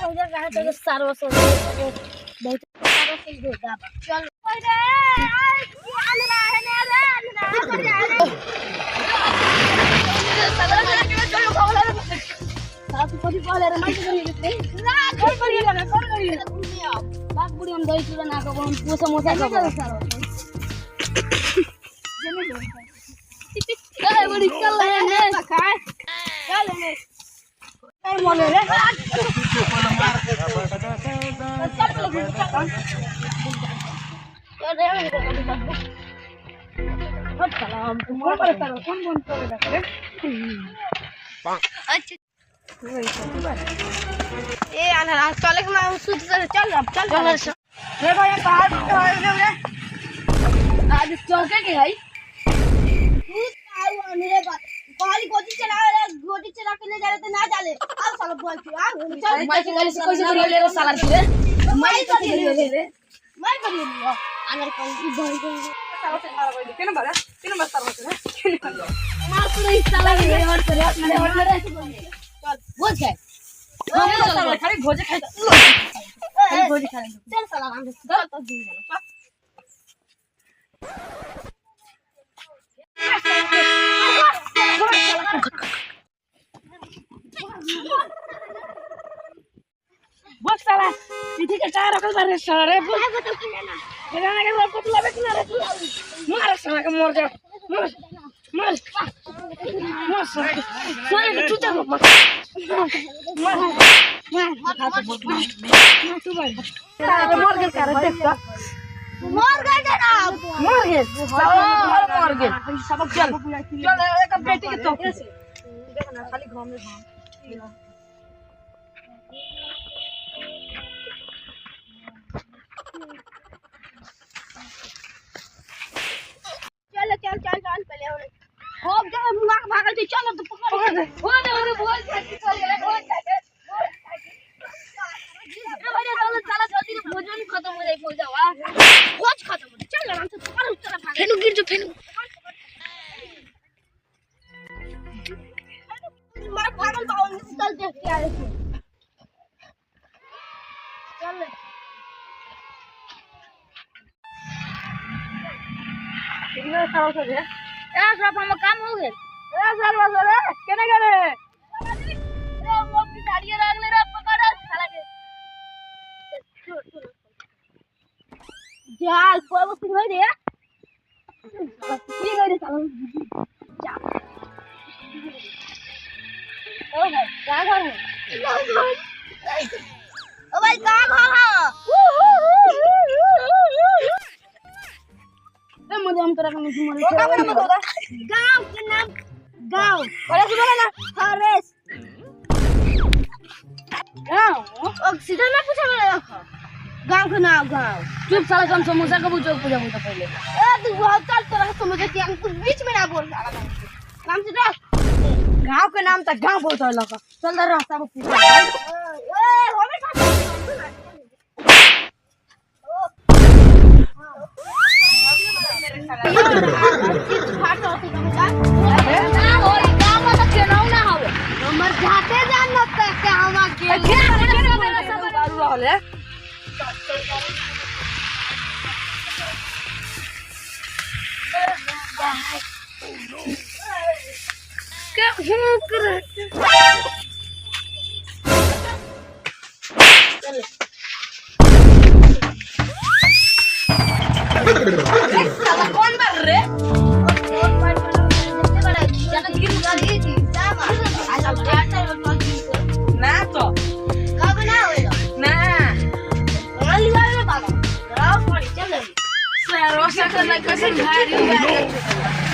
उधर रहा तो सारो सो बहुत सारो से दे दाबा चल रे आन रहा है ना रे कर जाए सदर में के चलो खावला साथ कोई बोले रे माइक करी ना कोई करी ना कोन करी बाग बुड़ी हम दही चूड़ा ना को हम समोसा को सारो ए बड़ी चल रहे हैं खाए चल ले काय बोले रे ए आना चल के मैं सुत चल अब चल रे भाई बाहर रे आज चौके के है मेरे गाली गोटी चला के ले जा रहे थे ना डाले अब साला बोल के आ चल मैं गाली से कैसे कर ले रे साला रे मैं कर ले रे मैं कर ले अगर कोई इधर को साला से मार बोल के ना बड़ा तीन मस्तर होते हैं मार तो नहीं साला रे और करे मैंने और मेरे ऐसे बोल चल बोझ गए चल खाली भोजे खाए खाली भोजे खाए चल साला हम गलत तो दी जाना बस साला पीठी के चार रखल बारे साला रे बोल बेगाना के लोग को लावे कि ना रे मार साला के मर जा मार साला के चूचा को मार तू भाई साला मर गए कर देख तो मर गए जनाब मर गए साला मर गए सब चल एक बेटी के तो देखना खाली घाम में घाम चल पहले होब जा मुंगा के भागल थी चल तो पकड़ दे बोल चल गए बोल जाके भाई चल जल्दी भोजन खत्म हो जाए बोल जाओ भोज खत्म हो चल आराम से पकड़ उस तरफ भाग फेनु गिर जो फेनु मार भागल तो चल देख के आ रहे चल कितना सारा से है ए सब हम काम हो गए ए सर बस रे केने करे रे वो पिटाड़िए लागले रे पकड़ साला के जाल कोई वो होई रे बस की गई साला जा ओ भाई का घर है ओ भाई का घर है मुझे हम तरह का नहीं मालूम का नाम बता गांव का नाम गांव बड़ा से बोला ना हरेश गांव और सीधा ना पूछा मेरा गांव का नाम गांव चुप साला कम समोसा का पूछो पूजा बोलता पहले ए तू बहुत चल तरह का समोसा कि हम कुछ बीच में ना बोल साला काम से रह गांव का नाम तो गांव बोलता है लगा चल दे रास्ता में पूछ ए हमें कौन मार रे ना तो कब ना होएगा ना वाली वाले बाबा राव पड़ी चल सर रोशा करना कैसे भारी